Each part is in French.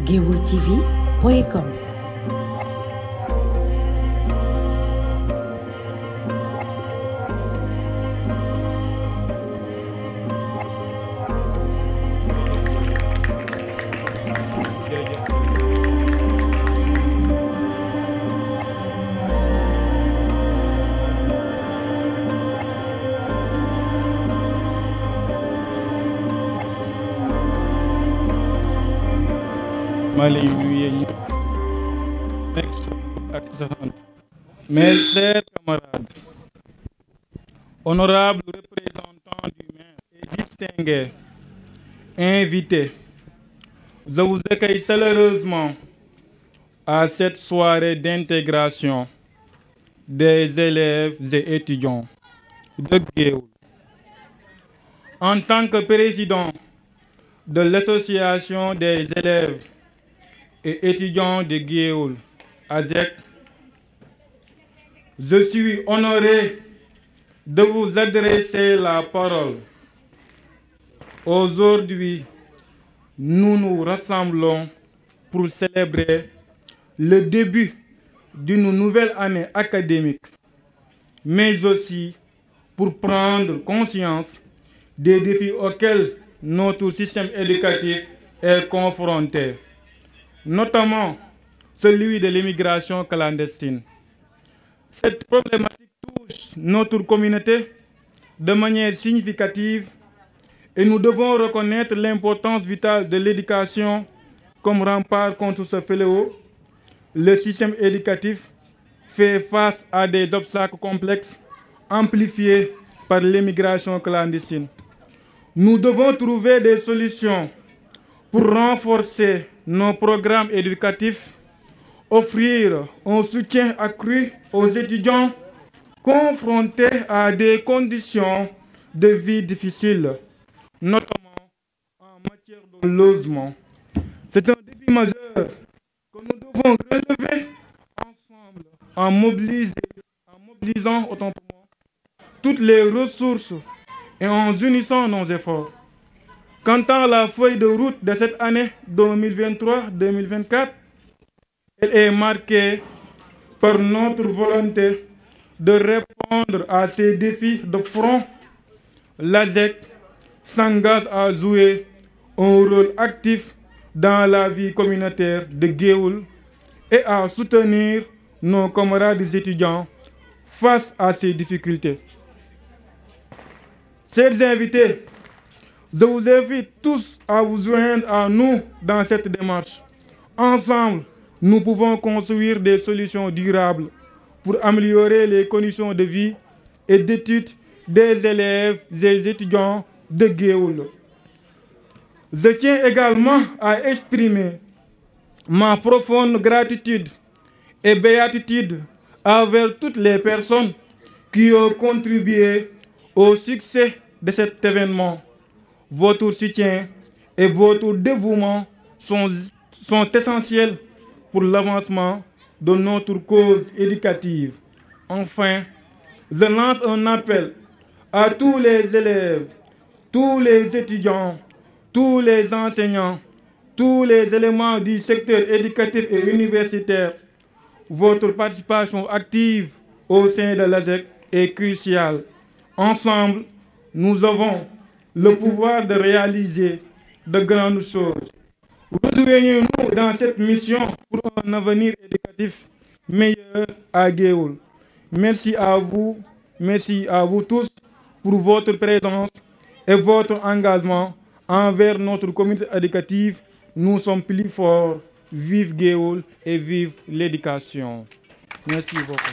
gueoultv.com. Mes chers camarades, honorables représentants du maire et distingués invités, je vous accueille chaleureusement à cette soirée d'intégration des élèves et étudiants de Guéoul. En tant que président de l'association des élèves et étudiants de Guéoul, ASEC, je suis honoré de vous adresser la parole. Aujourd'hui, nous nous rassemblons pour célébrer le début d'une nouvelle année académique, mais aussi pour prendre conscience des défis auxquels notre système éducatif est confronté, notamment celui de l'immigration clandestine. Cette problématique touche notre communauté de manière significative et nous devons reconnaître l'importance vitale de l'éducation comme rempart contre ce fléau. Le système éducatif fait face à des obstacles complexes amplifiés par l'immigration clandestine. Nous devons trouver des solutions pour renforcer nos programmes éducatifs, offrir un soutien accru aux étudiants confrontés à des conditions de vie difficiles, notamment en matière de logement. C'est un défi majeur que nous devons relever ensemble en mobilisant autant pour moi toutes les ressources et en unissant nos efforts. Quant à la feuille de route de cette année 2023-2024, elle est marquée par notre volonté de répondre à ces défis de front. L'ASEC s'engage à jouer un rôle actif dans la vie communautaire de Guéoul et à soutenir nos camarades étudiants face à ces difficultés. Chers invités, je vous invite tous à vous joindre à nous dans cette démarche. Ensemble, nous pouvons construire des solutions durables pour améliorer les conditions de vie et d'études des élèves et des étudiants de Guéoul. Je tiens également à exprimer ma profonde gratitude et béatitude envers toutes les personnes qui ont contribué au succès de cet événement. Votre soutien et votre dévouement sont essentiels pour l'avancement de notre cause éducative. Enfin, je lance un appel à tous les élèves, tous les étudiants, tous les enseignants, tous les éléments du secteur éducatif et universitaire. Votre participation active au sein de l'ASEC est cruciale. Ensemble, nous avons le pouvoir de réaliser de grandes choses. Rejoignez-nous dans cette mission pour un avenir éducatif meilleur à Guéoul. Merci à vous tous pour votre présence et votre engagement envers notre communauté éducative. Nous sommes plus forts. Vive Guéoul et vive l'éducation. Merci beaucoup.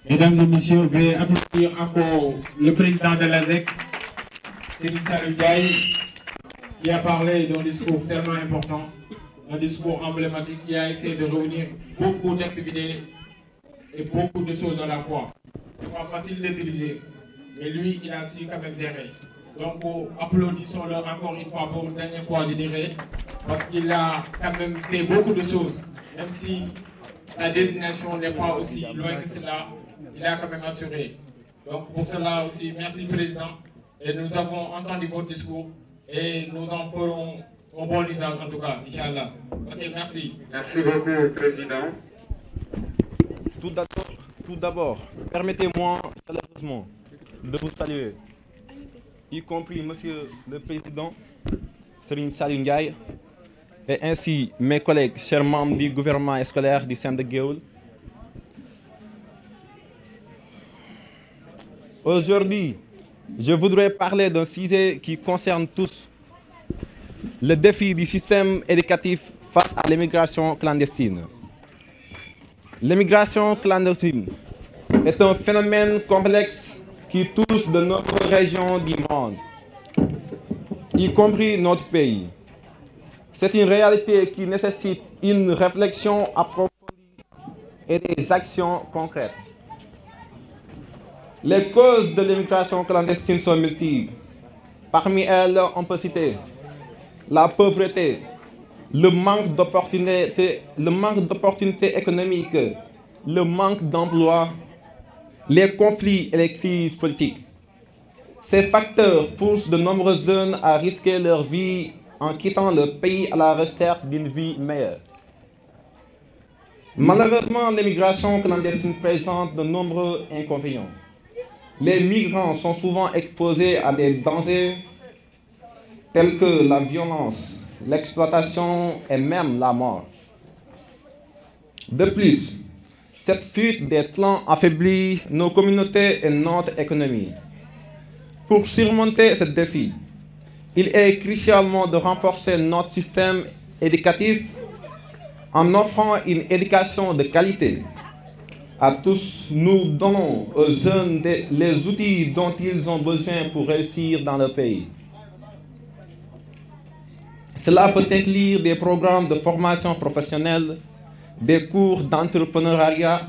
Mesdames et messieurs, je vais applaudir encore le président de l'ASEC, Serigne Saliou Ndiaye, qui a parlé d'un discours tellement important, un discours emblématique qui a essayé de réunir beaucoup d'activités et beaucoup de choses à la fois. Ce n'est pas facile de diriger, mais lui, il a su quand même gérer. Donc, applaudissons-le encore une fois pour une dernière fois, je dirais, parce qu'il a quand même fait beaucoup de choses, même si sa désignation n'est pas aussi loin que cela, il a quand même assuré. Donc, pour cela aussi, merci Président. Et nous avons entendu votre discours. et nous en ferons un bon usage en tout cas, Inch'Allah. Ok, merci. Merci beaucoup, Président. Tout d'abord, permettez-moi chaleureusement de vous saluer, y compris Monsieur le Président Serigne Saliou Ndiaye, et ainsi mes collègues, chers membres du gouvernement scolaire du CEM de Gueoul. Aujourd'hui, je voudrais parler d'un sujet qui concerne tous, le défi du système éducatif face à l'immigration clandestine. L'immigration clandestine est un phénomène complexe qui touche de nombreuses régions du monde, y compris notre pays. C'est une réalité qui nécessite une réflexion approfondie et des actions concrètes. Les causes de l'immigration clandestine sont multiples. Parmi elles, on peut citer la pauvreté, le manque d'opportunités économiques, le manque d'emploi, les conflits et les crises politiques. Ces facteurs poussent de nombreux jeunes à risquer leur vie en quittant le pays à la recherche d'une vie meilleure. Malheureusement, l'immigration clandestine présente de nombreux inconvénients. Les migrants sont souvent exposés à des dangers tels que la violence, l'exploitation et même la mort. De plus, cette fuite des clans affaiblit nos communautés et notre économie. Pour surmonter ce défi, il est crucial de renforcer notre système éducatif en offrant une éducation de qualité. À tous, nous donnons aux jeunes les outils dont ils ont besoin pour réussir dans le pays. Cela peut inclure des programmes de formation professionnelle, des cours d'entrepreneuriat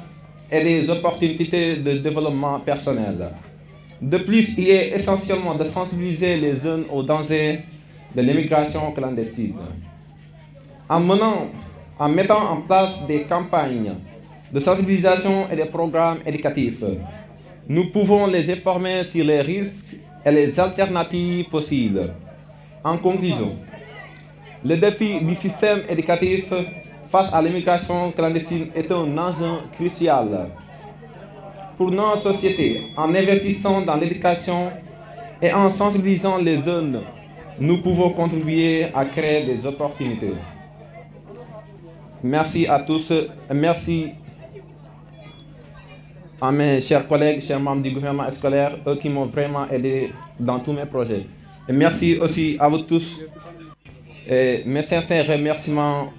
et des opportunités de développement personnel. De plus, il est essentiel de sensibiliser les jeunes aux dangers de l'immigration clandestine. En mettant en place des campagnes de sensibilisation et des programmes éducatifs, nous pouvons les informer sur les risques et les alternatives possibles. En conclusion, le défi du système éducatif face à l'immigration clandestine est un enjeu crucial pour notre société. En investissant dans l'éducation et en sensibilisant les jeunes, nous pouvons contribuer à créer des opportunités. Merci à tous. Merci à mes chers collègues, chers membres du gouvernement scolaire, eux qui m'ont vraiment aidé dans tous mes projets. Et merci aussi à vous tous. Et mes sincères remerciements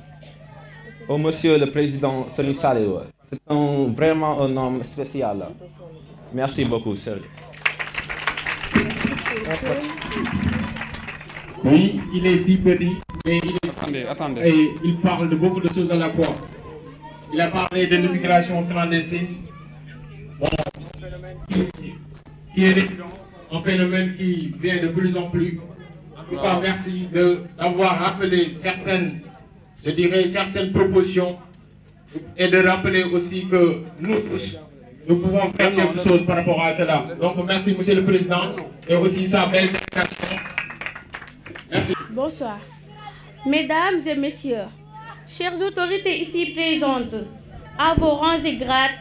au Monsieur le Président Serigne Saliou. C'est vraiment un homme spécial. Merci beaucoup, Serge. Oui, il est si petit, mais Attendez. Et il parle de beaucoup de choses à la fois. Il a parlé de l'immigration clandestine, qui est un phénomène qui vient de plus en plus. En tout cas, merci d'avoir rappelé certaines propositions et de rappeler aussi que nous tous, nous pouvons faire quelque chose par rapport à cela. Donc merci Monsieur le Président et aussi sa belle délégation. Merci. Bonsoir. Mesdames et messieurs, chères autorités ici présentes, à vos rangs et grades,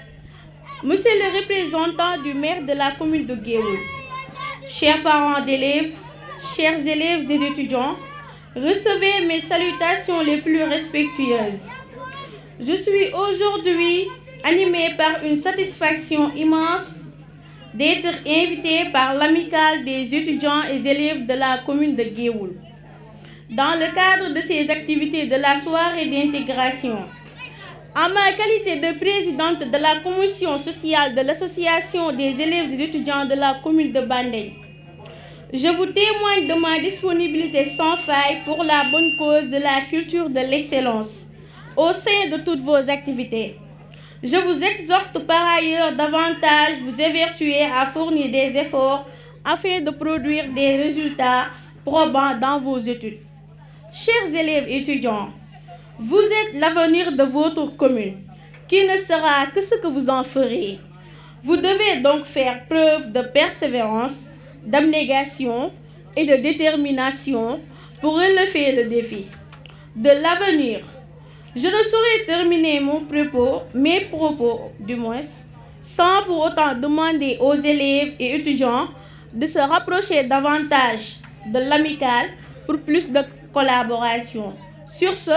monsieur le représentant du maire de la commune de Gueoul, chers parents d'élèves, chers élèves et étudiants, recevez mes salutations les plus respectueuses. Je suis aujourd'hui animée par une satisfaction immense d'être invitée par l'amicale des étudiants et élèves de la commune de Gueoul dans le cadre de ces activités de la soirée d'intégration. En ma qualité de présidente de la commission sociale de l'association des élèves et étudiants de la commune de Bandey, je vous témoigne de ma disponibilité sans faille pour la bonne cause de la culture de l'excellence au sein de toutes vos activités. Je vous exhorte par ailleurs davantage vous évertuer à fournir des efforts afin de produire des résultats probants dans vos études. Chers élèves et étudiants, vous êtes l'avenir de votre commune, qui ne sera que ce que vous en ferez. Vous devez donc faire preuve de persévérance, d'abnégation, et de détermination pour relever le défi de l'avenir. Je ne saurais terminer mes propos du moins, sans pour autant demander aux élèves et étudiants de se rapprocher davantage de l'amicale pour plus de collaboration. Sur ce,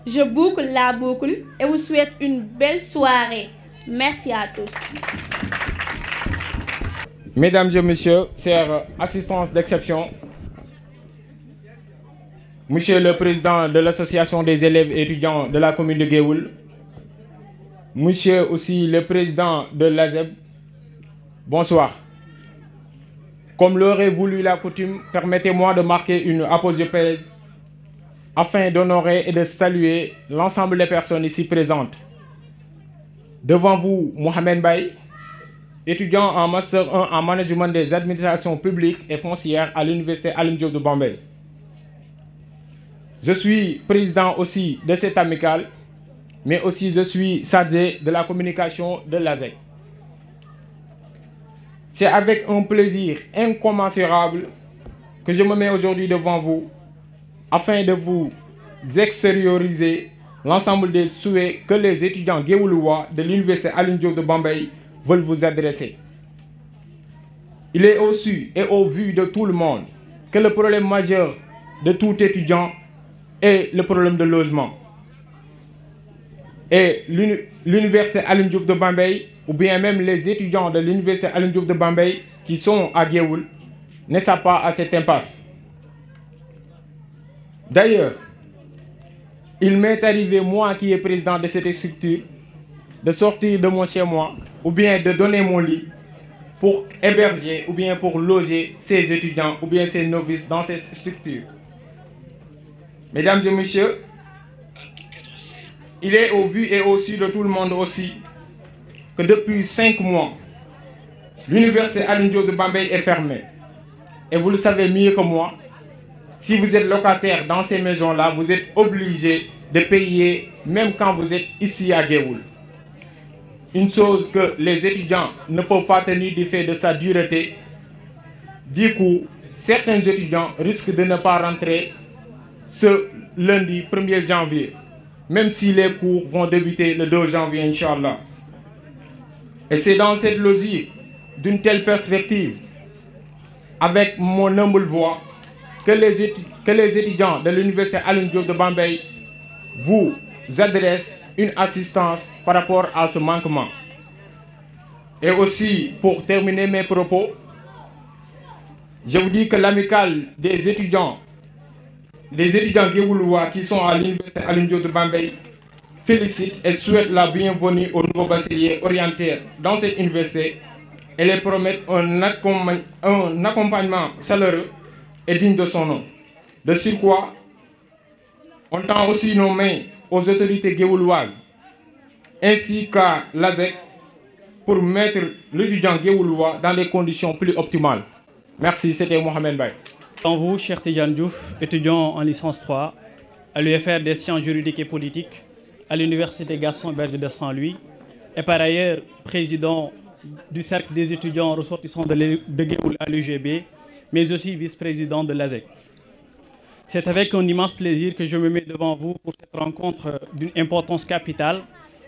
je boucle la boucle et vous souhaite une belle soirée. Merci à tous. Mesdames et messieurs, chers assistants d'exception, Monsieur le Président de l'Association des élèves et étudiants de la commune de Géoul, Monsieur aussi le Président de l'ASEB, bonsoir. Comme l'aurait voulu la coutume, permettez-moi de marquer une apostrophe afin d'honorer et de saluer l'ensemble des personnes ici présentes. Devant vous, Mohamed Baye, étudiant en Master 1 en Management des administrations publiques et foncières à l'Université Alioune Diop de Bambey. Je suis président aussi de cette amicale, mais aussi je suis chargé de la communication de l'ASEC. C'est avec un plaisir incommensurable que je me mets aujourd'hui devant vous afin de vous extérioriser l'ensemble des souhaits que les étudiants guéoulois de l'Université Alioune Diop de Bambey veulent vous adresser. Il est au su et au vu de tout le monde que le problème majeur de tout étudiant est le problème de logement. Et l'Université Alioune Diop de Bambey, ou bien même les étudiants de l'Université Alioune Diop de Bambey qui sont à Géoul, n'échappent pas à cette impasse. D'ailleurs, il m'est arrivé, moi qui est président de cette structure, de sortir de mon chez-moi, ou bien de donner mon lit pour héberger, ou bien pour loger ces étudiants, ou bien ces novices dans cette structure. Mesdames et messieurs, il est au vu et au su de tout le monde aussi que depuis 5 mois, l'Université Alioune Diop de Bambey est fermée. Et vous le savez mieux que moi, si vous êtes locataire dans ces maisons-là, vous êtes obligé de payer même quand vous êtes ici à Géoul. Une chose que les étudiants ne peuvent pas tenir du fait de sa dureté. Du coup, certains étudiants risquent de ne pas rentrer ce lundi 1er janvier, même si les cours vont débuter le 2 janvier, Inch'Allah. Et c'est dans cette logique, d'une telle perspective, avec mon humble voix, que les étudiants de l'Université Alioune Diop de Bambey vous adressent une assistance par rapport à ce manquement. Et aussi, pour terminer mes propos, je vous dis que l'amicale des étudiants guéoulois qui sont à l'Université Alioune Diop de Bambey félicite et souhaite la bienvenue aux nouveaux bacheliers orientés dans cette université et les promettent un accompagnement chaleureux et digne de son nom. De surcroît, on tend aussi nos mains aux autorités guéouloises ainsi qu'à l'ASEC pour mettre l'étudiant guéoulois dans des conditions plus optimales. Merci, c'était Mohamed Baye. Devant vous, cher Tidjane Diouf, étudiant en licence 3 à l'UFR des sciences juridiques et politiques à l'Université Gaston Berger de Saint-Louis et par ailleurs président du cercle des étudiants ressortissants de Géoul à l'UGB, mais aussi vice-président de l'ASEC. C'est avec un immense plaisir que je me mets devant vous pour cette rencontre d'une importance capitale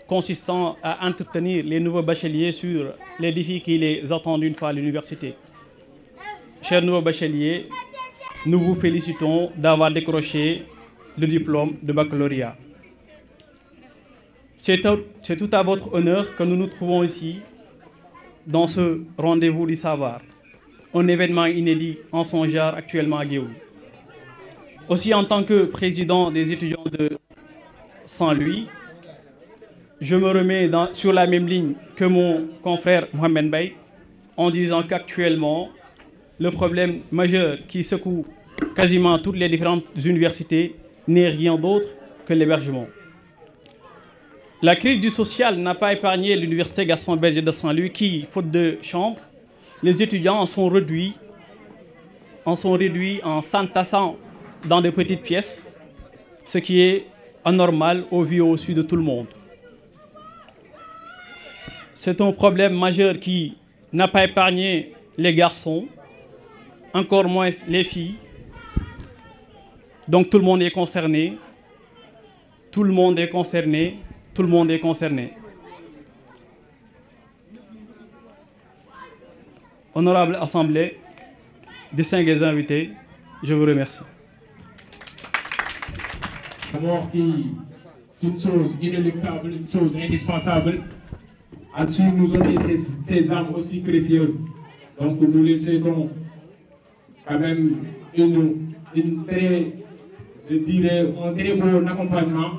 consistant à entretenir les nouveaux bacheliers sur les défis qui les attendent une fois à l'université. Chers nouveaux bacheliers, nous vous félicitons d'avoir décroché le diplôme de baccalauréat. C'est tout à votre honneur que nous nous trouvons ici dans ce rendez-vous du savoir, un événement inédit en son genre actuellement à Géoul. Aussi, en tant que président des étudiants de Saint-Louis, je me remets sur la même ligne que mon confrère Mohamed Baye en disant qu'actuellement, le problème majeur qui secoue quasiment toutes les différentes universités n'est rien d'autre que l'hébergement. La crise du social n'a pas épargné l'Université Gaston Berger de Saint-Louis qui, faute de chambres, les étudiants en sont réduits en s'entassant dans de petites pièces, ce qui est anormal au vu et au su de tout le monde. C'est un problème majeur qui n'a pas épargné les garçons, encore moins les filles. Donc tout le monde est concerné. Tout le monde est concerné. Tout le monde est concerné. Honorable Assemblée, distingués invités, je vous remercie. D'abord, une chose inéluctable, une chose indispensable, a su nous donner ces armes aussi précieuses. Donc nous les souhaitons quand même une très, je dirais, un très bon accompagnement.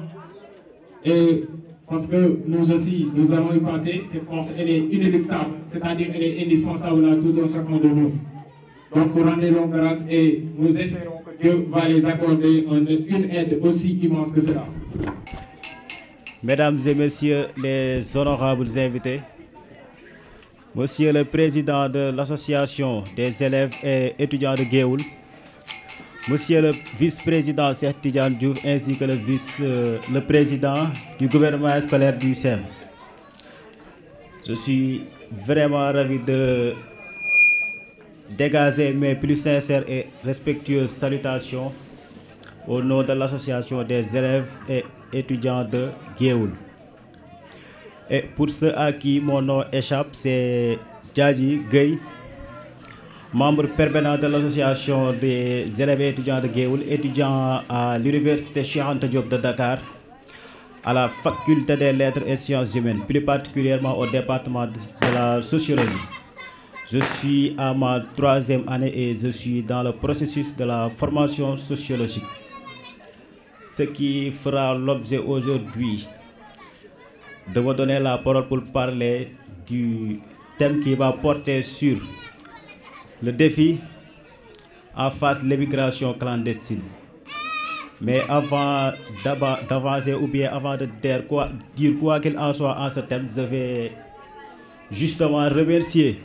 Et parce que nous aussi, nous allons y passer, cette porte, elle est inéluctable, c'est-à-dire elle est indispensable à tout un chacun de nous. Donc rendez-leur grâce et nous espérons que Dieu va les accorder une aide aussi immense que cela. Mesdames et messieurs les honorables invités, Monsieur le Président de l'Association des élèves et étudiants de Géoul, Monsieur le Vice-président Cheikh Tidiane Diouf ainsi que le Président du gouvernement scolaire du SEM. Je suis vraiment ravi de dégager mes plus sincères et respectueuses salutations au nom de l'Association des élèves et étudiants de Géoul. Et pour ceux à qui mon nom échappe, c'est Djadji Gueye, membre permanent de l'Association des élèves et étudiants de Géoul, étudiant à l'Université Cheikh Anta Diop de Dakar, à la Faculté des Lettres et Sciences Humaines, plus particulièrement au département de la sociologie. Je suis à ma 3e année et je suis dans le processus de la formation sociologique. Ce qui fera l'objet aujourd'hui de me donner la parole pour parler du thème qui va porter sur le défi en face de l'immigration clandestine. Mais avant d'avancer ou bien avant de dire quoi qu'il en soit en ce thème, je vais justement remercier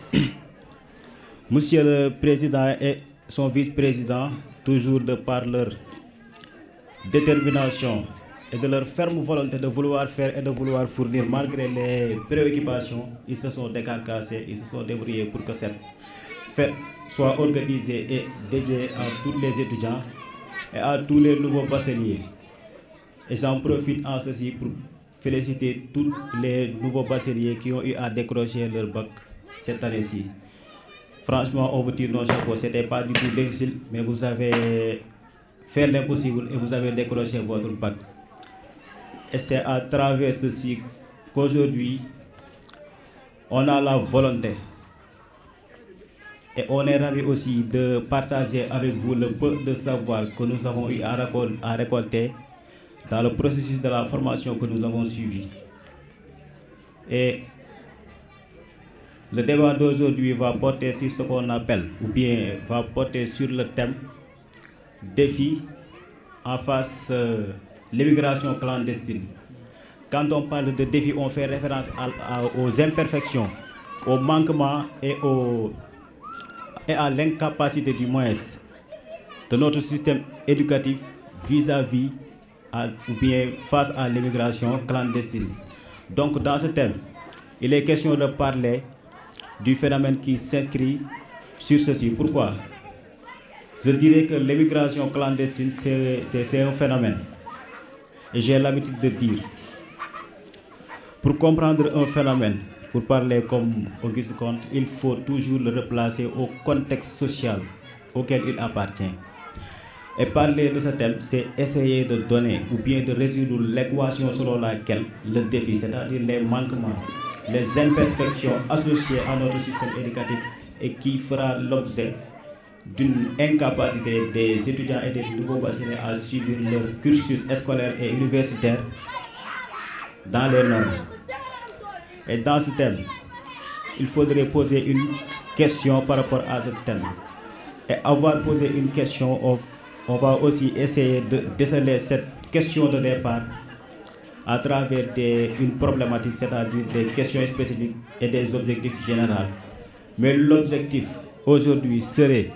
Monsieur le Président et son vice-président, toujours de par leur détermination et de leur ferme volonté de vouloir faire et de vouloir fournir malgré les préoccupations. Ils se sont décarcassés, ils se sont débrouillés pour que cette fête soit organisée et dédiée à tous les étudiants et à tous les nouveaux bacheliers. Et j'en profite en ceci pour féliciter tous les nouveaux bacheliers qui ont eu à décrocher leur bac cette année-ci. Franchement, on vous tire nos chapeaux, ce n'était pas du tout difficile, mais vous avez fait l'impossible et vous avez décroché votre bac. Et c'est à travers ceci qu'aujourd'hui, on a la volonté et on est ravis aussi de partager avec vous le peu de savoir que nous avons eu à récolter dans le processus de la formation que nous avons suivi. Et le débat d'aujourd'hui va porter sur ce qu'on appelle, ou bien va porter sur le thème défi en face l'immigration clandestine. Quand on parle de défi, on fait référence aux imperfections, aux manquements et à l'incapacité du moins de notre système éducatif vis-à-vis ou bien face à l'immigration clandestine. Donc dans ce thème, il est question de parler du phénomène qui s'inscrit sur ceci. Pourquoi? Je dirais que l'immigration clandestine, c'est un phénomène. Et j'ai l'habitude de dire, pour comprendre un phénomène, pour parler comme Auguste Comte, il faut toujours le replacer au contexte social auquel il appartient. Et parler de ce thème, c'est essayer de donner ou bien de résoudre l'équation selon laquelle le défi, c'est-à-dire les manquements, les imperfections associées à notre système éducatif et qui fera l'objet d'une incapacité des étudiants et des nouveaux bacheliers à suivre leur cursus scolaire et universitaire dans les normes. Et dans ce thème, il faudrait poser une question par rapport à ce thème. Et avoir posé une question, on va aussi essayer de déceler cette question de départ à travers une problématique, c'est-à-dire des questions spécifiques et des objectifs généraux. Mais l'objectif aujourd'hui serait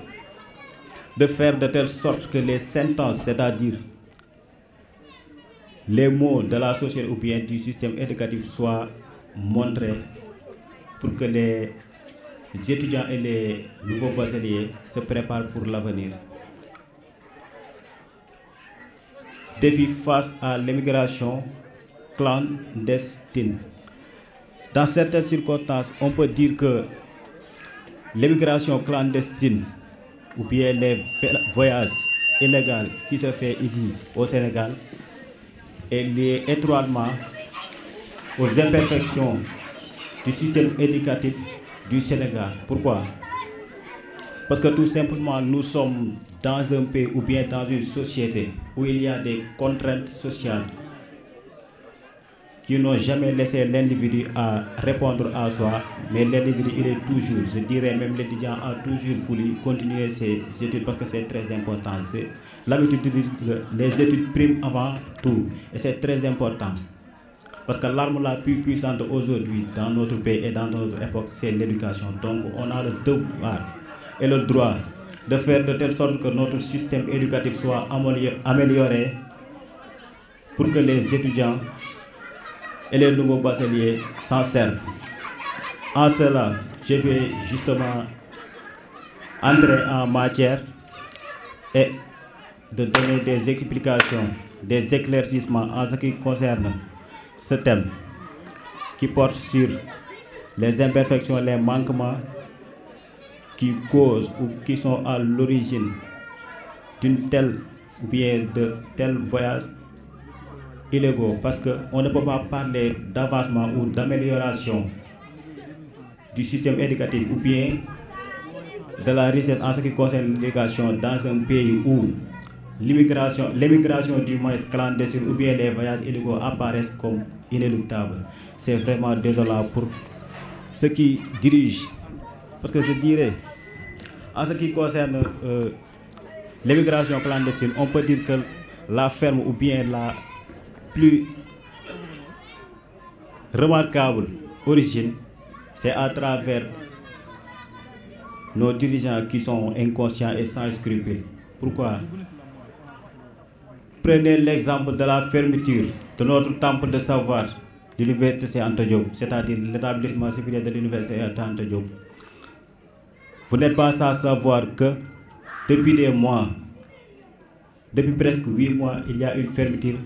de faire de telle sorte que les sentences, c'est-à-dire les mots de la société ou bien du système éducatif soient montrés pour que les étudiants et les nouveaux bacheliers se préparent pour l'avenir. Défi face à l'immigration clandestine. Dans certaines circonstances, on peut dire que l'immigration clandestine ou bien les voyages illégaux qui se fait ici au Sénégal est lié étroitement aux imperfections du système éducatif du Sénégal. Pourquoi? Parce que tout simplement, nous sommes dans un pays ou bien dans une société où il y a des contraintes sociales qui n'ont jamais laissé l'individu à répondre à soi, mais l'individu, il est toujours, je dirais même l'étudiant a toujours voulu continuer ses études parce que c'est très important. L'habitude de dire que les études priment avant tout, et c'est très important. Parce que l'arme la plus puissante aujourd'hui dans notre pays et dans notre époque, c'est l'éducation. Donc on a le devoir et le droit de faire de telle sorte que notre système éducatif soit amélioré pour que les étudiants et les nouveaux bacheliers s'en servent. En cela, je vais justement entrer en matière et de donner des explications, des éclaircissements en ce qui concerne ce thème qui porte sur les imperfections, les manquements qui causent ou qui sont à l'origine d'une telle ou bien de tels voyages illégaux, parce qu'on ne peut pas parler d'avancement ou d'amélioration du système éducatif ou bien de la richesse en ce qui concerne l'éducation dans un pays où l'immigration du moins clandestine ou bien les voyages illégaux apparaissent comme inéluctables. C'est vraiment désolant pour ceux qui dirigent, parce que je dirais, en ce qui concerne l'immigration clandestine, on peut dire que la ferme ou bien la plus remarquable origine, c'est à travers nos dirigeants qui sont inconscients et sans scrupules. Pourquoi? Prenez l'exemple de la fermeture de notre temple de savoir, l'université Anta Diop, c'est-à-dire l'établissement supérieur de l'université Anta Diop. Vous n'êtes pas sans savoir que depuis des mois, depuis presque 8 mois, il y a une fermeture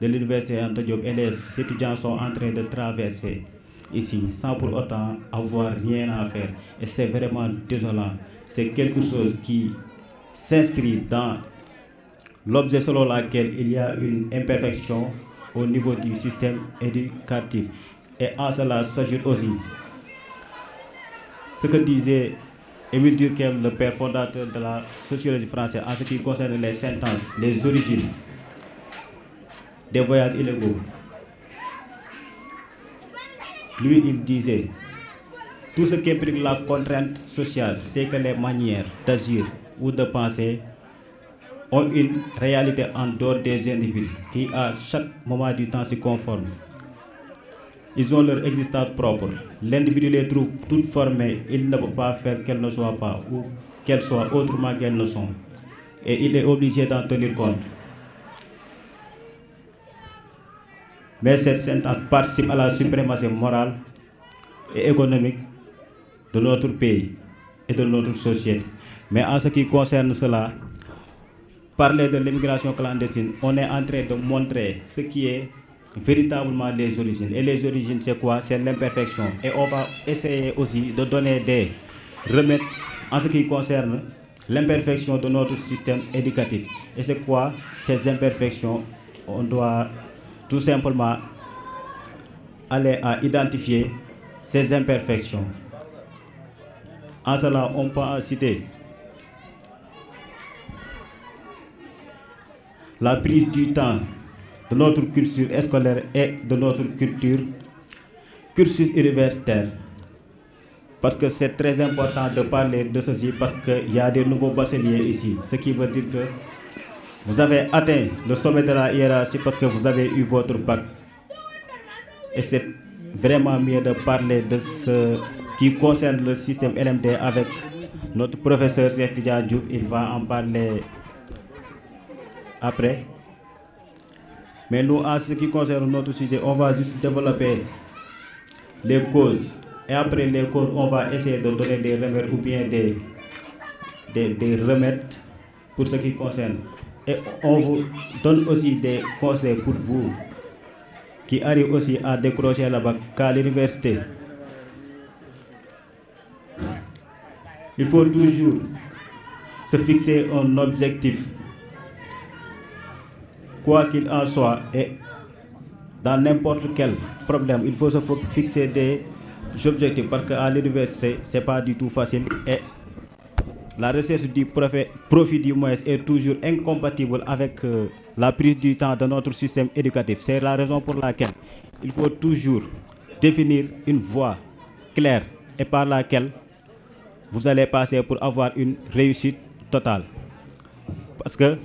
de l'université Anta Diop et les étudiants sont en train de traverser ici sans pour autant avoir rien à faire. Et c'est vraiment désolant. C'est quelque chose qui s'inscrit dans l'objet selon lequel il y a une imperfection au niveau du système éducatif. Et en cela s'ajoute aussi ce que disait Émile Durkheim, le père fondateur de la sociologie française, en ce qui concerne les sentences, les origines des voyages illégaux. Lui, il disait, tout ce qui implique la contrainte sociale, c'est que les manières d'agir ou de penser ont une réalité en dehors des individus qui, à chaque moment du temps, se conforment. Ils ont leur existence propre. L'individu les trouve toutes formées. Il ne peut pas faire qu'elles ne soient pas ou qu'elles soient autrement qu'elles ne sont. Et il est obligé d'en tenir compte. Mais cette sentence participe à la suprématie morale et économique de notre pays et de notre société. Mais en ce qui concerne cela, parler de l'immigration clandestine, on est en train de montrer ce qui est véritablement les origines. Et les origines, c'est quoi? C'est l'imperfection. Et on va essayer aussi de donner des remèdes en ce qui concerne l'imperfection de notre système éducatif. Et c'est quoi ces imperfections? On doit tout simplement aller à identifier ces imperfections. En cela, on peut en citer la prise du temps de notre culture scolaire et de notre cursus universitaire. Parce que c'est très important de parler de ceci parce qu'il y a des nouveaux bacheliers ici. Ce qui veut dire que vous avez atteint le sommet de la hiérarchie parce que vous avez eu votre bac. Et c'est vraiment mieux de parler de ce qui concerne le système LMD avec notre professeur Cheikh Tidiane Diouf. Il va en parler après. Mais nous, en ce qui concerne notre sujet, on va juste développer les causes Et après les causes, on va essayer de donner des remèdes ou bien des remèdes pour ce qui concerne. Et on vous donne aussi des conseils pour vous qui arrivent aussi à décrocher là-bas qu'à l'université. Il faut toujours se fixer un objectif, quoi qu'il en soit, et dans n'importe quel problème, il faut se fixer des objectifs parce qu'à l'université, ce n'est pas du tout facile et la recherche du profit du moins est toujours incompatible avec la prise du temps de notre système éducatif. C'est la raison pour laquelle il faut toujours définir une voie claire et par laquelle vous allez passer pour avoir une réussite totale. Parce que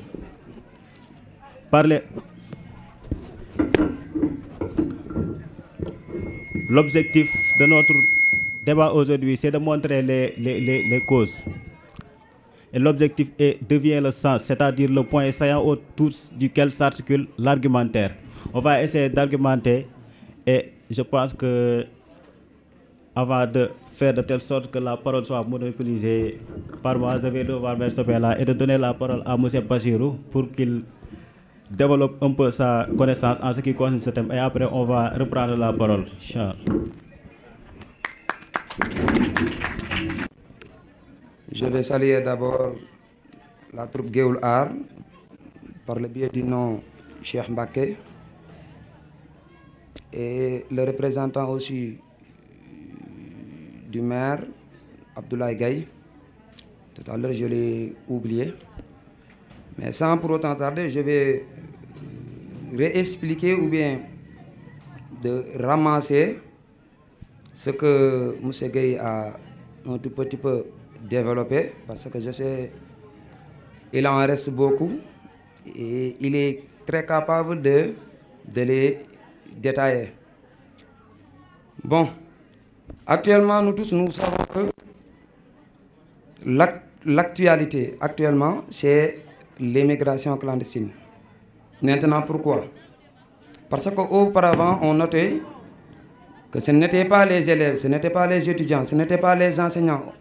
l'objectif de notre débat aujourd'hui, c'est de montrer les causes. Et l'objectif devient le sens, c'est-à-dire le point saillant autour duquel s'articule l'argumentaire. On va essayer d'argumenter et je pense que avant de faire de telle sorte que la parole soit monopolisée par moi, je vais devoir me stopper là et de donner la parole à M. Bachirou pour qu'il développe un peu sa connaissance en ce qui concerne ce thème. Et après, on va reprendre la parole. Je vais saluer d'abord la troupe Géoul Art par le biais du nom Cheikh Mbaké et le représentant aussi du maire Abdoulaye Gaye. Tout à l'heure je l'ai oublié, mais sans pour autant tarder, je vais réexpliquer ou bien de ramasser ce que M. Gaye a un tout petit peu développé, parce que je sais il en reste beaucoup et il est très capable de les détailler. Bon, actuellement nous tous nous savons que l'actualité actuellement c'est l'immigration clandestine. Maintenant pourquoi? Parce qu'auparavant on notait que ce n'étaient pas les élèves, ce n'étaient pas les étudiants, ce n'étaient pas les enseignants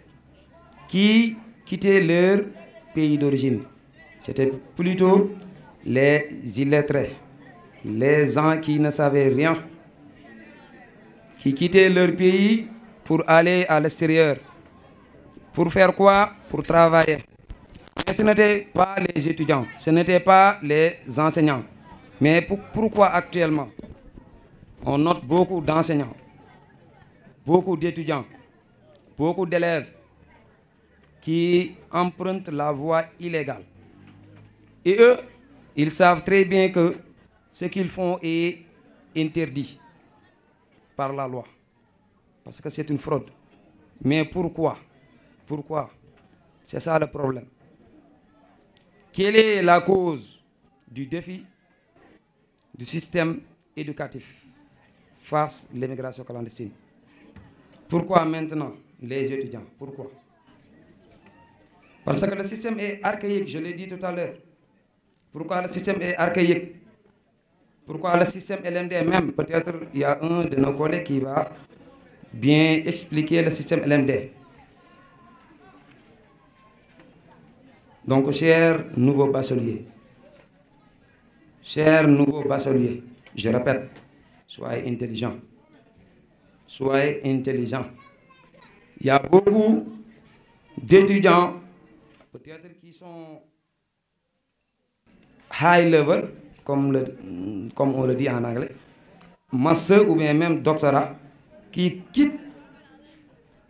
qui quittaient leur pays d'origine. C'était plutôt les illettrés, les gens qui ne savaient rien, qui quittaient leur pays pour aller à l'extérieur. Pour faire quoi? Pour travailler. Mais ce n'étaient pas les étudiants, ce n'étaient pas les enseignants. Mais pourquoi actuellement on note beaucoup d'enseignants, beaucoup d'étudiants, beaucoup d'élèves qui empruntent la voie illégale. Et eux, ils savent très bien que ce qu'ils font est interdit par la loi. Parce que c'est une fraude. Mais pourquoi? Pourquoi? C'est ça le problème. Quelle est la cause du défi du système éducatif face à l'immigration clandestine? Pourquoi maintenant les étudiants? Pourquoi? Parce que le système est archaïque, je l'ai dit tout à l'heure. Pourquoi le système est archaïque? Pourquoi le système LMD même? Peut-être il y a un de nos collègues qui va bien expliquer le système LMD. Donc, chers nouveaux bacheliers, je répète, soyez intelligents. Soyez intelligents. Il y a beaucoup d'étudiants, peut-être qui sont high level, comme on le dit en anglais, master ou bien même doctorat, qui quittent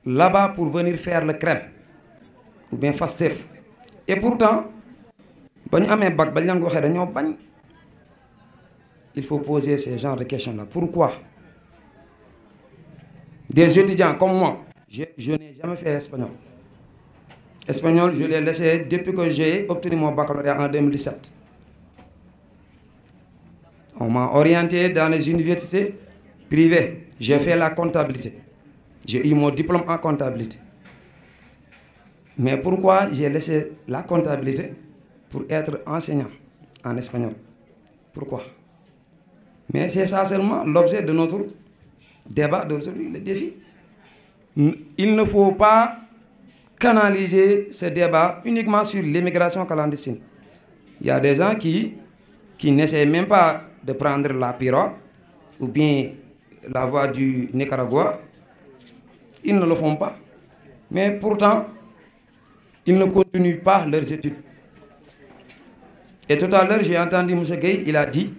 là-bas pour venir faire le crème, ou bien FASTEF. Et pourtant, il faut poser ce genre de questions-là. Pourquoi? Des étudiants comme moi, je n'ai jamais fait espagnol. Espagnol, je l'ai laissé depuis que j'ai obtenu mon baccalauréat en 2017. On m'a orienté dans les universités privées. J'ai fait la comptabilité. J'ai eu mon diplôme en comptabilité. Mais pourquoi j'ai laissé la comptabilité pour être enseignant en espagnol? Pourquoi? Mais c'est ça seulement l'objet de notre débat d'aujourd'hui, le défi. il ne faut pas canaliser ce débat uniquement sur l'immigration clandestine. Il y a des gens qui n'essaient même pas de prendre la pirogue ou bien la voie du Nicaragua. Ils ne le font pas. Mais pourtant, ils ne continuent pas leurs études. Et tout à l'heure, j'ai entendu M. Gueye, il a dit,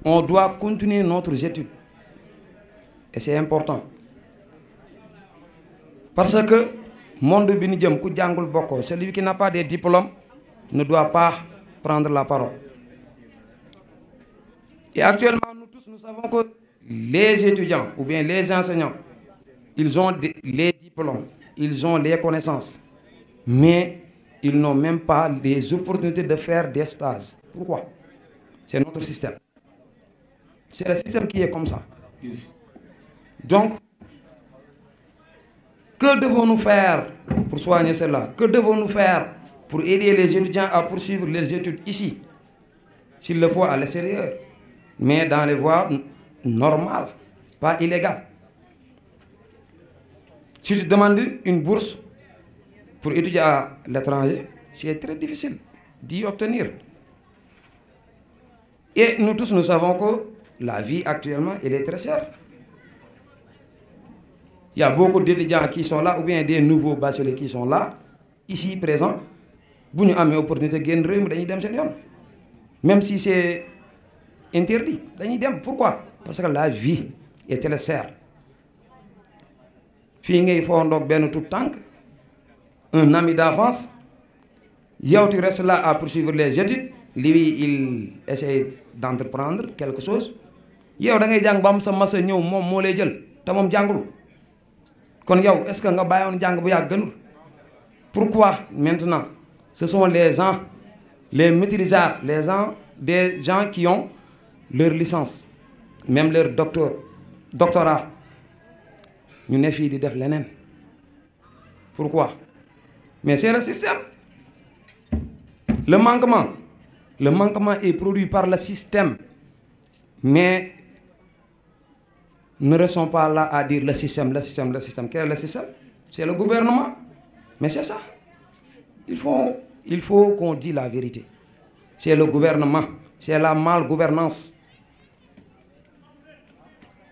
on doit continuer notre étude. Et c'est important. Parce que, monde binidjem, celui qui n'a pas de diplôme ne doit pas prendre la parole. Et actuellement, nous tous, nous savons que les étudiants, ou bien les enseignants, ils ont les diplômes, ils ont les connaissances, mais ils n'ont même pas les opportunités de faire des stages. Pourquoi? C'est notre système. C'est le système qui est comme ça. Donc, que devons-nous faire pour soigner cela? Que devons-nous faire pour aider les étudiants à poursuivre leurs études ici? S'il le faut à l'extérieur, mais dans les voies normales, pas illégales. Si tu demandes une bourse pour étudier à l'étranger, c'est très difficile d'y obtenir. Et nous tous, nous savons que la vie actuellement, elle est très chère. Il y a beaucoup d'étudiants qui sont là, ou bien des nouveaux bacheliers qui sont là, ici présents. Vous n'avez pas l'opportunité de gagner, même si c'est interdit. Pourquoi? Parce que la vie est très chère. Il faut tout temps, un ami d'avance, tu restes là à poursuivre les études, lui il essaie d'entreprendre quelque chose. Pourquoi maintenant ce sont les gens, les maîtrisards, des gens qui ont leur licence, même leur doctorat. Nous sommes filles de def lenen. Pourquoi? Mais c'est le système. Le manquement est produit par le système. Mais ne restons pas là à dire le système. Quel est le système? C'est le gouvernement. Mais c'est ça. Il faut qu'on dise la vérité. C'est le gouvernement. C'est la malgouvernance.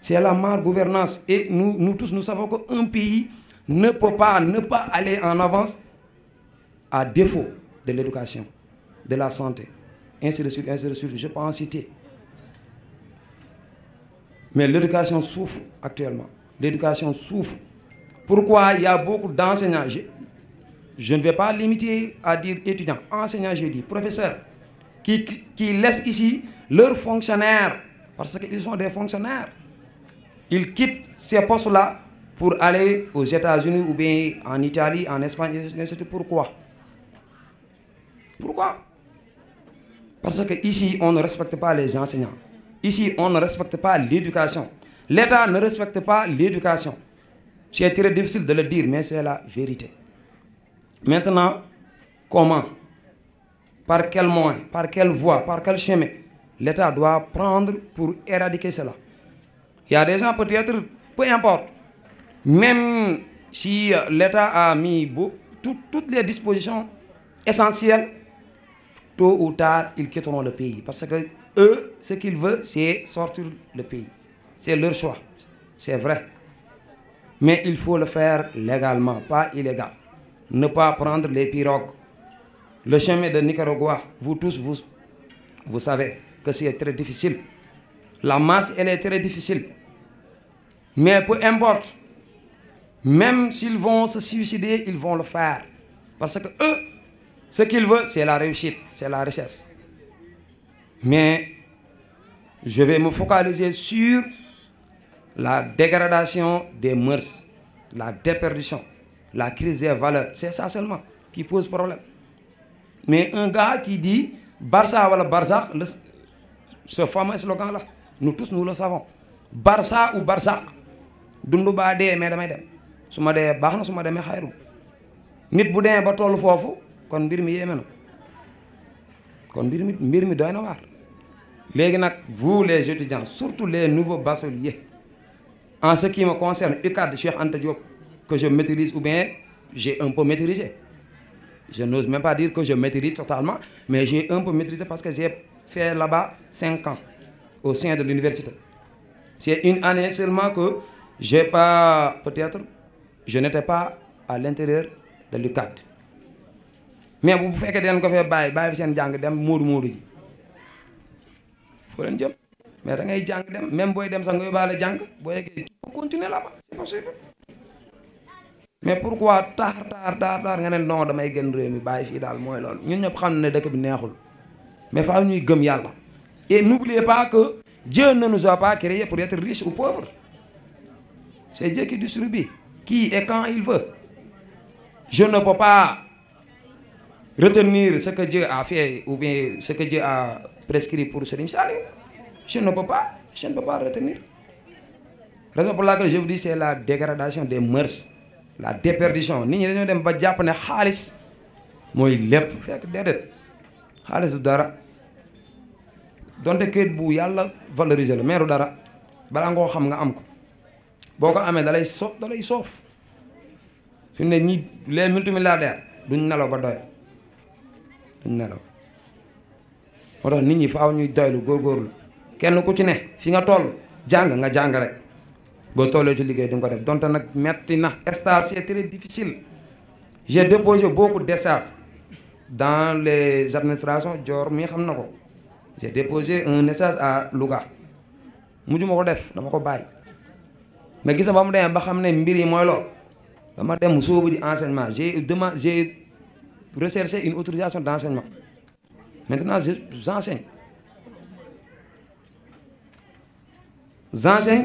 C'est la malgouvernance. Et nous tous, nous savons qu'un pays ne peut pas aller en avance à défaut de l'éducation, de la santé, ainsi de suite, je peux en citer. Mais l'éducation souffre actuellement. L'éducation souffre. Pourquoi il y a beaucoup d'enseignants? Je ne vais pas limiter à dire étudiants, enseignants, je dis, professeurs, qui laissent ici leurs fonctionnaires, parce qu'ils sont des fonctionnaires. Ils quittent ces postes-là pour aller aux États-Unis ou bien en Italie, en Espagne. Pourquoi? Pourquoi? Parce qu'ici, on ne respecte pas les enseignants. Ici, on ne respecte pas l'éducation. L'État ne respecte pas l'éducation. C'est très difficile de le dire, mais c'est la vérité. Maintenant, comment? Par quel moyen? Par quelle voie? Par quel chemin? L'État doit prendre pour éradiquer cela. Il y a des gens peut-être, peu importe, même si l'État a mis toutes les dispositions essentielles, tôt ou tard, ils quitteront le pays. Parce que eux, ce qu'ils veulent, c'est sortir le pays. C'est leur choix. C'est vrai. Mais il faut le faire légalement, pas illégal. Ne pas prendre les pirogues. Le chemin de Nicaragua, vous tous, vous savez que c'est très difficile. La marche, elle est très difficile. Mais peu importe, même s'ils vont se suicider, ils vont le faire. Parce que eux, ce qu'ils veulent, c'est la réussite, c'est la richesse. Mais je vais me focaliser sur la dégradation des mœurs, la déperdition, la crise des valeurs. C'est ça seulement qui pose problème. Mais un gars qui dit Barça ou Barzak, ce fameux slogan-là, nous tous nous le savons. Barça ou Barzak. Dundu ba dee mais damay dem suma dee baax na suma demee xayrul nit bu demee ba tollu foofu kon mbir mi yéeme na kon mbir mi doy na waar. Léegi nag vous les étudiants, surtout les nouveaux bacheliers, en ce qui me concerne UCAD Cheikh Anta Diop que je maîtrise ou bien j'ai un peu maîtrisé. Je n'ose même pas dire que je maîtrise totalement, mais j'ai un peu maîtrisé parce que j'ai fait là-bas 5 ans au sein de l'université. C'est une année seulement que j'ai pas, peut-être, je n'étais pas à l'intérieur de l'UCAD. Mais bu fekkee dañ ko fee bàyyi fi seen jàng dem moodu ji foo leen jëm mais da ngay jàng dem même booy dem sax nga yóbbaale jàng boo yeggee continuer là-bas c'est possible. Mais pourquoi taar nga ne non damay gën réew mi bàyyi fii daal mooy loolu ñun ñëpp xam ne dëkk bi neexul mais faaw ñuy gëm yàlla. Et n'oubliez pas que Dieu ne nous a pas créés pour être riches ou pauvres. C'est Dieu qui distribue qui et quand il veut. Je ne peux pas retenir ce que Dieu a fait ou bien ce que Dieu a prescrit pour Serigne Saliou. Je ne peux pas retenir. Raison pour laquelle je vous dis c'est la dégradation des mœurs, la déperdition. Nit ñi dañoo dem ba jàpp ne xaalis mooy lépp fekk déedéet xaalis du dara donte kayit bu yàlla valoriser la meeru dara balaa ngoo xam nga am ko boo ko amee dalay soof fi ne ñi les multimilliardaires duñ nelaw ba doy duñ nelaw moo tax nit ñi faaw ñuy doylu góorgóorlu kenn ku ci ne fi nga toll nga jàng rek boo tollee ci liggéey di nga ko def donte nag metti na stage c'est très difficile. J'ai déposé beaucoup de stages dans les administrations Dior mi xam na ko j'ai déposé un stage à Louga mujj ma ko def dama ko bàyyi mais gis nga ba mu demee ba xam ne mbir yi mooy lool dama dem sóobu ji enseignement j'ai recherché une autorisation d'enseignement maintenant j'enseigne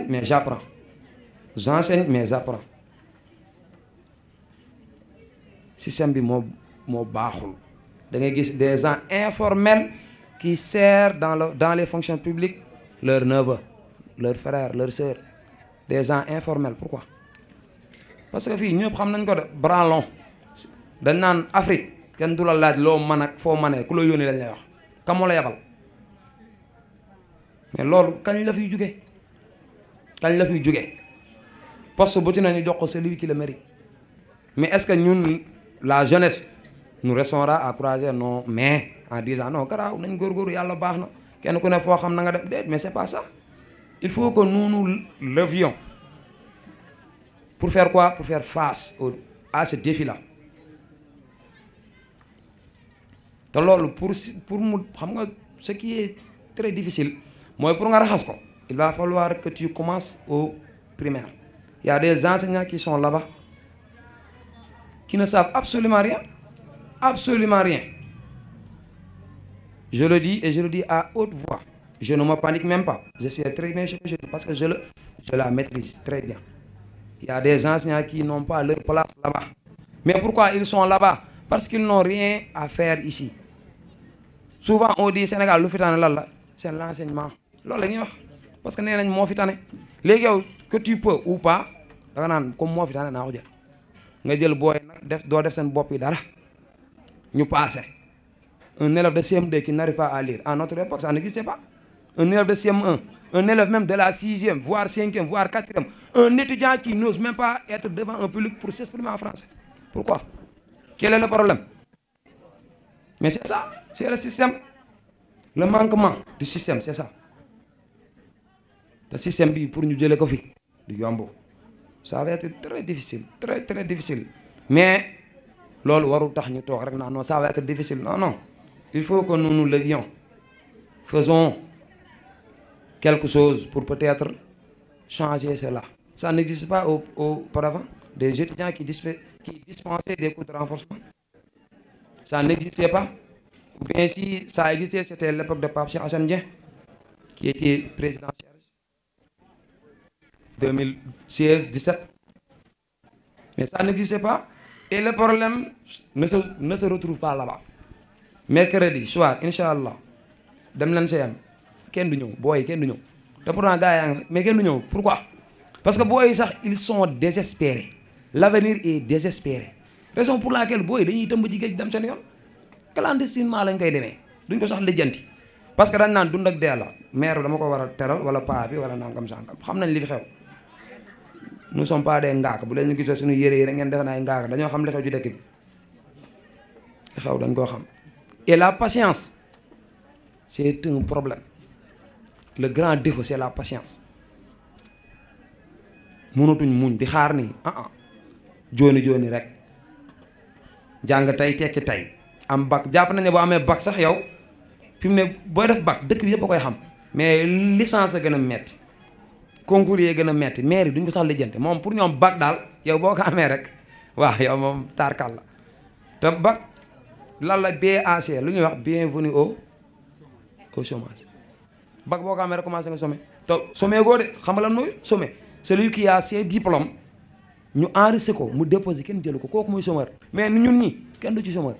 mais j'apprends système bi moo baaxul da ngay gis des gens informels qui servent dans les fonctions publiques leurs neveux leurs frères leurs sœurs des gens informels. Pourquoi? Parce que fii ñëpp xam nañ ko de branlon dañ naan Afrique kenn du la laaj loo mën ak foo mënee ku la yónnee lañ lay wax ka moo la yabal mais loolu kañ la fiy jóge poste bu ci nañu jox ko celui qui le mérite. Mais est-ce que ñun la jeunesse nous restera à croiser nos mains en disant non garaaw nañ góorgóorlu yàlla baax na kenn ku ne foo xam na nga dem déet mais c'est pas ça. Il faut que nous levions pour faire quoi? Pour faire face à ce défi-là. te loolu pour mu xam nga ce qui est très difficile mooy pour nga raxas ko il va falloir que tu commences au primaire. Il y a des enseignants qui sont là-bas qui ne savent absolument rien. Je le dis et je le dis à haute voix. Je ne me panique même pas. Je sais très bien ce que je dis parce que je la maîtrise très bien. Il y a des enseignants qui n'ont pas leur place là-bas. Mais pourquoi ils sont là-bas? Parce qu'ils n'ont rien à faire ici. Souvent on dit Sénégal lu fi tane lan la c'est l'enseignement loolu la ñuy wax parce que nee nañ moo fi tane léegi yow que tu peux ou pas da nga naan comme moo fi tane naa ko jël nga jël booy nag doo def seen bopp yi dara ñu passé un élève de CM2 qui n'arrive pas à lire à notre époque ça n'existait pas. Un élève de CM1, un élève même de la 6e, voire 5e, voire 4e, un étudiant qui n'ose même pas être devant un public pour s'exprimer en français. Pourquoi? Quel est le problème? Mais c'est ça, c'est le système. Le manquement du système, c'est ça. Le système, pour nous dire le du yombo, ça va être très difficile, très très difficile. Mais, non, ça va être difficile. Non. Il faut que nous nous levions. Faisons quelque chose pour peut-être changer cela. Ça n'existe pas auparavant. Des étudiants qui dispensaient des cours de renforcement. Ça n'existait pas. Ou bien si ça existait, c'était l'époque de Pape Cheikh Assane Dieng, qui était président 2016-17. Mais ça n'existait pas. Et le problème ne se retrouve pas là-bas. Mercredi soir, Inch'Allah, dem leen CM kenn du ñëw booy kenn du ñëw te pourtant gars yaa ngi mais kenn du ñëw pourquoi? Parce que booy sax ils sont désespérés. L'avenir est désespéré. Raison pour laquelle booy dañuy tëmb ci géej dem seen yoon clandestinement lañ koy demee duñ ko sax lijjanti parce que dañ naan dund ak dee la maire dama ko war a teral wala paa bi wala nangam sàngam xam nañ li fi xew nous sommes pas des ngaak bu leen ñu gisee suñu yére yi rek ngeen defe na ay ngaak dañoo xam li xew ci dëkk bi li xew dañ koo xam. Et la patience c'est un problème le grand défaut c'est la patience mënatuñ muñ di xaar ni jooni rek jàng tey tekki tey am bac jàpp nañ ne boo amee bac sax yow fi mu ne booy def bac dëkk bi yëpp a koy xam mais licence a gën a metti concours yi gën a metti mairie duñ ko sax lijjante moom pour ñoom bac daal yow boo ko amee rek waaw yow moom taarkal la te bac lan la BAC lu ñuy wax bienvenue au chômage bac boo ko amee rek commencé nga sommet te sommet goo de xam nga lan mooy sommet celui qui a ses diplômes ñu enregistré ko mu déposé kenn jëlu ko kooku muy chômeur mais ñun ñi kenn du ci chômeur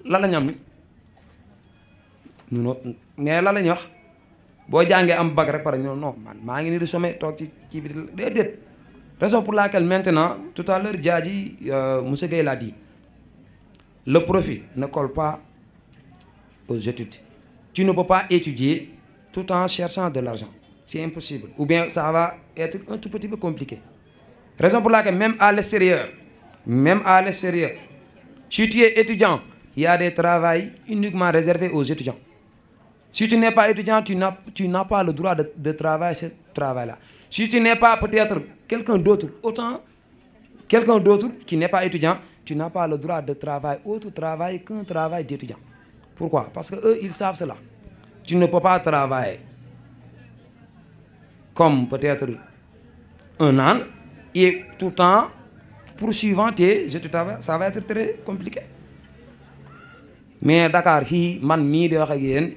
lan la ñu am ni mais lan la ñuy wax boo jàngee am bac rek pare non man maa ngi nii di sommet toog ci kii bi déedéet raison pour laquelle maintenant tout à l'heure Diadji monsieur Guèye l'a dit le profit ne colle pas aux études tu ne peux pas étudier tout en cherchant de l'argent c'est impossible ou bien ça va être un tout petit peu compliqué raison pour laquelle même à l'extérieur si tu es étudiant il y a des travails uniquement réservés aux étudiants si tu n'es pas étudiant tu n'as pas le droit de travailler ce travail-là si tu n'es pas peut-être quelqu'un d'autre qui n'est pas étudiant tu n'as pas le droit de travailler autre travail qu'un travail d'étudiant. Pourquoi? Parce que eux ils savent cela. Tu ne peux pas travailler comme peut-être un an et tout le temps poursuivant tes études, ça va être très compliqué. Mais Dakar fii man mii di wax ak yéen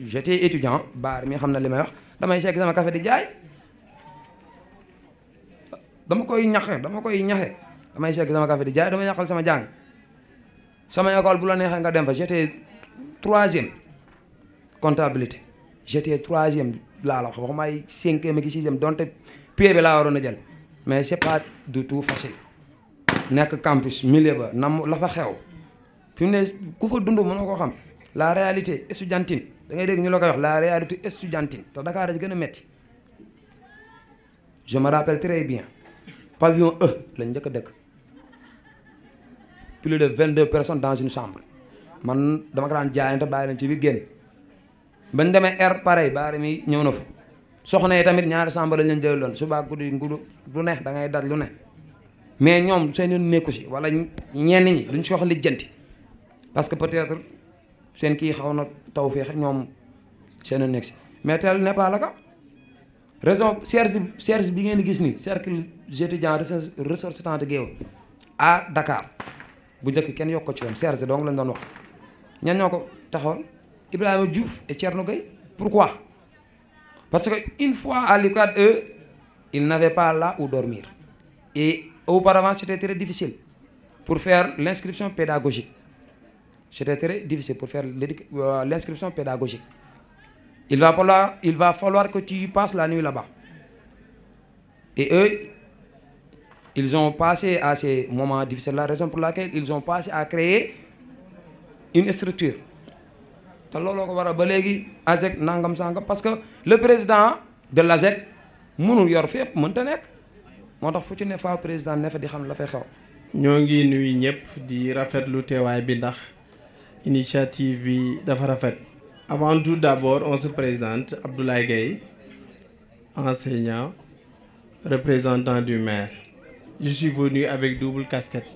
j'étais étudiant baar mi xam na li may wax damay segg sama café di jaay dama koy ñaxe damay segg sama café di jaay dama yàqal sama jàng sama école bu la neexee nga dem fa j'étais 3e comptabilité j'étais 3e laa la wax waxuma ay 5e ak 6e donte pied bi laa waroon a jël mais c'est pas du tout facile nekk campus milieu ba nam la fa xew fi mu ne ku fa dund mënoo ko xam la réalité estudiantine da ngay dégg ñu la koy wax la réalité estudiantine te Dakar a gën a metti je me rappelle très bien pavillon E lañ njëkk a dëkk plus de 22 personnes dans une chambre man dama ko daan jaayante bàyyi leen ci biir génn bañ demee air pareil baari mi ñëw na fa soxna yi tamit ñaari chambre lañ leen jëloon suba guddi ngudu lu ne da ngay daj lu ne mais ñoom seen yoon nekku si wala ñenn ñi duñ si wax lijjanti parce que peut-être seen kii xaw na taw feex ñoom seen yoon nekk si mais tel n'est pas le cas raison cercle bi ngeen di gis ni cercle étudiant ressortissant de Guéoul à Dakar bu njëkk kenn yokk ko ci woon cercle donc lañ doon wax ñan ñoo ko taxawal Ibrahima Diouf et Thierno Gueye pourquoi parce que une fois à l'UCAD eux ils n'avaient pas là où dormir et auparavant c'était très difficile pour faire l'inscription pédagogique c'était très difficile pour faire l'inscription pédagogique il va falloir que tu passes la nuit là-bas et eux ils ont passé à ces moments difficiles la raison pour laquelle ils ont passé à créer une structure te looloo ko waral ba léegi ASEC nangam sangam parce que le président de l'ASEC mënul yor fépp mënta nekk moo tax fu ci ne fa président ne fa di xam la fay xew. ñoo ngi nuyu ñëpp di rafetlu teewaay bi ndax initiative bi dafa rafet. Avant tout d'abord on se présente Abdoulaye Gueye enseignant représentant du maire. Je suis venu avec double casquette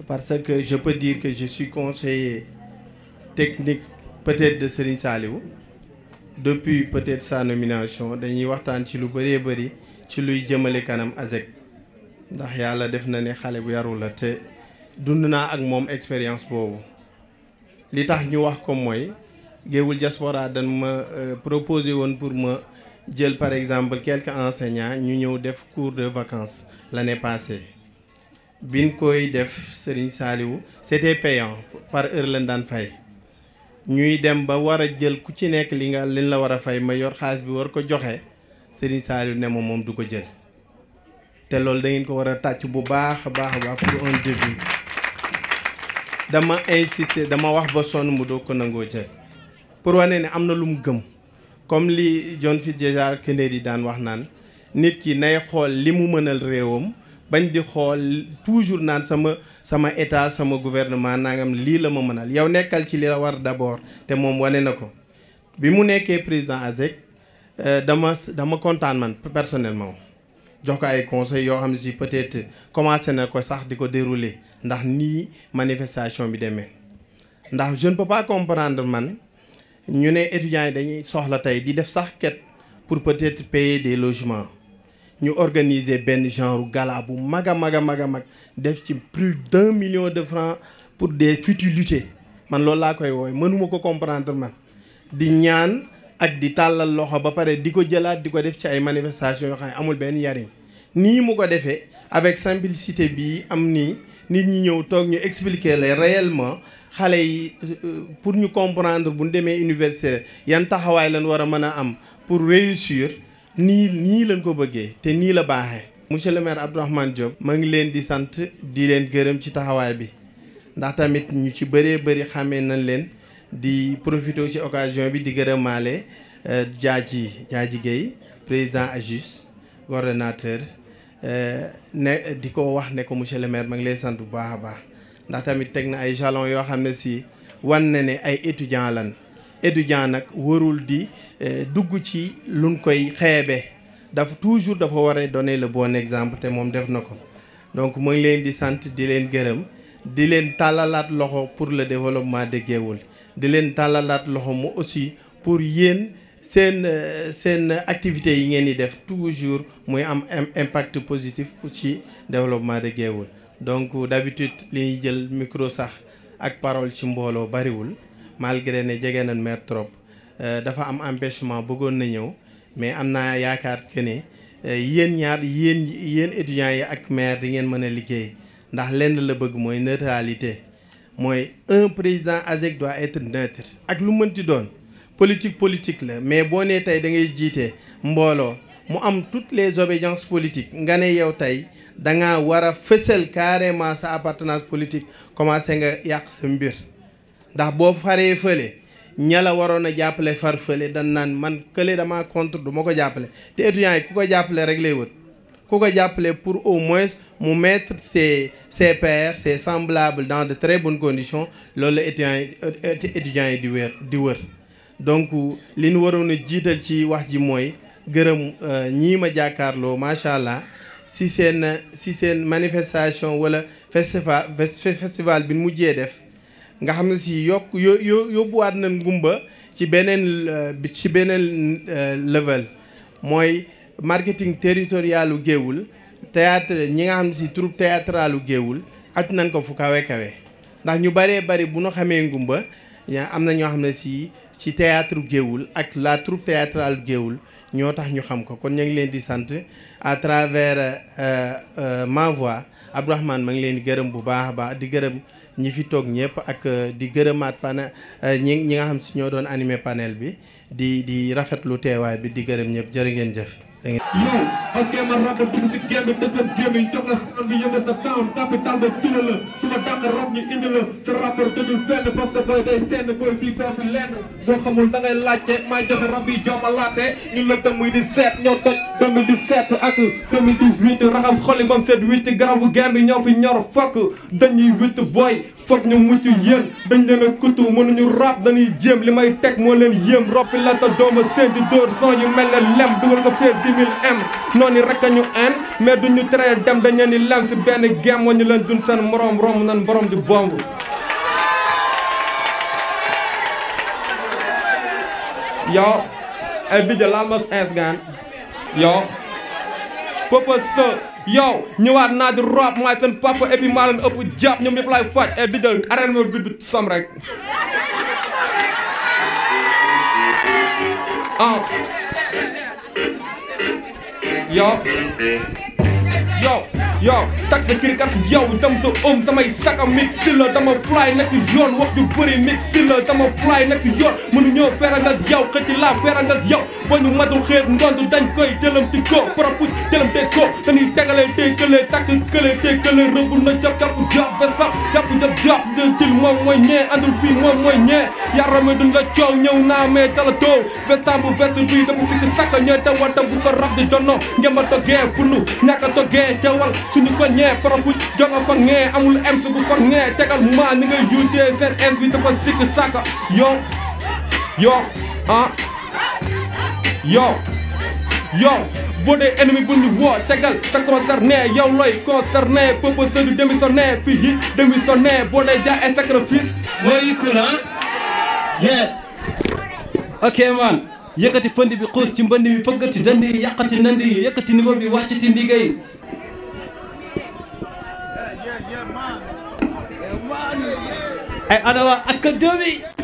parce que je peux dire que je suis conseiller technique peut-être de Serigne Saliou depuis peut-être sa nomination dañuy waxtaan ci lu bëree bëri ci luy jëmale kanam ASEC ndax yàlla def na ne xale bu yarul la te dund naa ak moom expérience boobu li tax ñu wax ko mooy Guéoul Diaspora dañ ma proposé woon pour ma jël par exemple quelques enseignants ñu ñëw def cours de vacances l'année passée biñ koy def Serigne Saliou c'était payant par heure lañ daan fay ñuy dem ba war a jël ku ci nekk liñ la war a fay ma yor xaalis bi war ko joxe Serigne Saliou ne moom du ko jël te loolu da ngeen ko war a tàcc bu baax a baax pour un début dama insister dama wax ba sonn mu doo ko nangoo jël pour wane ne am na lu mu gëm comme li John Fitzgerald Kennedy daan wax naan nit ki nay xool li mu mënal réewam bañ di xool toujours naan sama état sama gouvernement nangam lii la ma mënal yow nekkal ci li la war d'abord te moom wane na ko bi mu nekkee président ASEC dama kontaan man personnellement jox ko ay conseils yoo xam ne si peut-être commencé na ko sax di ko dérouler ndax nii manifestation bi demee ndax je ne peux pas comprendre man ñu ne étudiants yi dañuy soxla tey di def sax quête pour peut-être payer des logements ñu organiser benn genre gala bu mag a mag a mag a mag def ci plus d'1 million de francs pour des futilités man loolu laa koy wooy mënuma ko comprendre man di ñaan ak di tàllal loxo ba pare di ko jëlaat di ko def ci ay manifestations yoo xam ne amul benn njariñ nii mu ko defee avec simplicité bi am nii nit ñi ñëw toog ñu expliquer les réellement xale yi pour ñu comprendre bu ñu demee université yan taxawaay lañ war a mën a am pour réussir nii lañ ko bëggee te nii la baaxee. monsieur le maire Abdourahmane Diop ma ngi leen di sant di leen gërëm ci taxawaay bi ndax tamit ñu ci bëree bëri xamee nañ leen di profité ci occasion bi di gërëmaale Diadji Gueye président AJUS coordonnateur ne di ko wax ne ko monsieur le maire ma ngi lay sant bu baax a baax ndax tamit teg na ay jalons yoo xam ne si wan na ne ay étudiants lan étudiant nag warul di dugg ci luñ koy xeebe dafa toujours dafa war a donner le bon exemple te moom def na ko donc mu ngi leen di sant di leen gërëm di leen tàllalaat loxo pour le développement de Guéoul di leen tàllalaat loxo mu aussi pour yéen seen activités yi ngeen di def toujours muy am impact positif ci développement de Guéoul donc d'habitude li ñuy jël micro sax ak parole ci mbooloo bariwul malgré ne jege nañ maire trop dafa am empêchement bëggoon na ñëw mais am naa yaakaar que ne yéen yéen étudiants yi ak maire di ngeen mën a liggéey ndax lenn la bëgg mooy neutralité mooy un président ASEC doit être neutre ak lu mënti doon politique la mais boo nee tey da ngay jiite mbooloo mu am toutes les obédiences politiques nga ne yow tey da nga war a fësal carrément sa appartenance politique commencé nga yàq sa mbir ndax boo faree fële ña la waroon a jàppale far fële dan naan man kële dama contre du ma ko jàppale te étudiants yi ku ko jàppale rek lay wët ku ko jàppale pour au moins mu mettre ses pairs ses semblables dans de très bonnes conditions loolu la étudiants yi di wër donc li ñu waroon a jiital ci wax ji mooy gërëm ñii ma jàkkaarloo macha allah si seen manifestation wala festival bi mujjee def nga xam ne si yóbbuwaat na ngumba ci beneen level mooy marketing territorial u Guéoul théâtre ñi nga xam ne si troupe théâtrale u Guéoul at nañ ko fu kawe ndax ñu bëree bëri bu ñu xamee ngumba am na ñoo xam ne si ci théâtre Guéoul ak la troupe théâtrale Guéoul ñoo tax ñu xam ko kon ñu ngi leen di sant à travers ma voix Abdourahmane ma ngi leen di gërëm bu baax a baax di gërëm ñi fi toog ñëpp ak di gërëmaat panel ñi nga xam si ñoo doon animé panel bi di rafetlu teewaay bi di gërëm ñëpp jërë ngeen jëf. yow ok ma rab dugg si génn deuxième gémmiñ jox la sound bi yëngal sa town capital ba ci la su ma dàq rab ñu indi la sa rapport tëjul fenn parce que booy day senn booy fii doo fi lenn boo xamul da ngay laajte may joxe rab yi jooma laate ñun la 2017 ñoo toj 2017 ak 2018 raxas xoli bam seet witti garabu gem bi ñoo fi ñor fokk dañuy witt booy foog ñu mucc yéen dañ leen a kutu mënuñu rap dañuy jéem li may teg moo leen yéem roppi la ta dooma seen di dóor son yu mel ne lem dugal ko fee 1000M noonu rek a ñu en mais duñu teree dem dañu ni lem si benn gem wa ñu leen dun seen morom romb nan borom di bomb yow ay DJ la mas ins gaan yow papa sa yow ñëwaat naa di rap maay seen papa et puis maa leen ëpp jàpp ñoom ñëpp laay faj ay DJ arène ma bit som rek Yo, yow tax sa kirikat yow dem sa samay saka mix si la dama fly nekk yoon wax ju bëri mix si la dama fly nekk yoon mënu ñoo feral ak yow xëcc laa feral ak yow boo ñu matul xeet ndond dañ koy tëlamti ko parapuj tëlamte ko dañuy tegalee tey këlee takk këlee tey këlee rëbb na jàpp versa jàpp til moom mooy ñee andul fii moom mooy ñee yarame duñ la coow ñëw naa mais tala toow vestan bu vest bi dama sikk sakka ñee te wata bu ko rab di donno njëmba toggee funu ñàkk a toggee teewal suñu ko ñee parapuj jonga fa ngee amul ems bu fa ngee tegal maa ni ngay yuutee seen ins bi dafa sikk sakka yo boo dee ennemi bu ñu woo tegal sa concerné yow looy concerné proposé du démissionné fii yi démissionné boo dee jaay ay sacrifice mooy courant ok man yëkkati pënd bi xuus ci mbënd bi fëggati dënd yi yàqati nënd yi yëkkati niveau bi wàccati ndigay ay adawa ak doomi